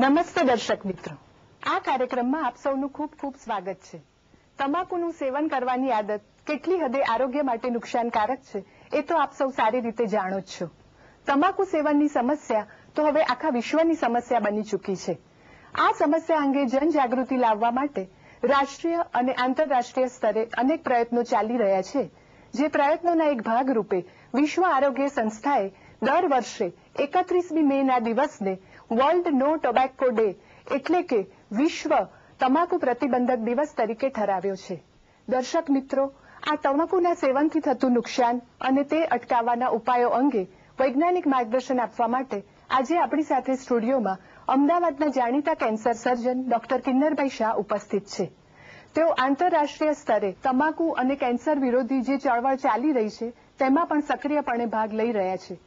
નમસ્તે દર્શક મિત્રો, આ કાર્યક્રમમાં આપ સૌનું ખૂબ ખૂબ સ્વાગત છે. તમાકુનું સેવન કરવાની આદત કેટલી હદે આરોગ્ય માટે નુકસાનકારક છે એ તો આપ સૌ સારી રીતે જાણો જ છો. તમાકુ સેવનની સમસ્યા તો હવે આખા વિશ્વની સમસ્યા બની ચૂકી છે. આ સમસ્યા અંગે જનજાગૃતિ લાવવા માટે રાષ્ટ્રીય અને આંતરરાષ્ટ્રીય સ્તરે અનેક પ્રયત્નો ચાલી રહ્યા છે. જે પ્રયત્નોના એક ભાગરૂપે વિશ્વ આરોગ્ય સંસ્થાએ દર વર્ષે 31મી મેના દિવસને વર્લ્ડ નો ટોબેકો ડે એટલે કે વિશ્વ તમાકુ પ્રતિબંધક દિવસ તરીકે ઠરાવ્યો છે. દર્શક મિત્રો, આ તમાકુના સેવનથી થતું નુકસાન અને તે અટકાવવાના ઉપાયો અંગે વૈજ્ઞાનિક માર્ગદર્શન આપવા માટે આજે આપણી સાથે સ્ટુડિયોમાં અમદાવાદના જાણીતા કેન્સર સર્જન ડોક્ટર કિન્નરભાઈ શાહ ઉપસ્થિત છે. તેઓ આંતરરાષ્ટ્રીય સ્તરે તમાકુ અને કેન્સર વિરોધી જે ચળવળ ચાલી રહી છે તેમાં પણ સક્રિયપણે ભાગ લઈ રહ્યા છે.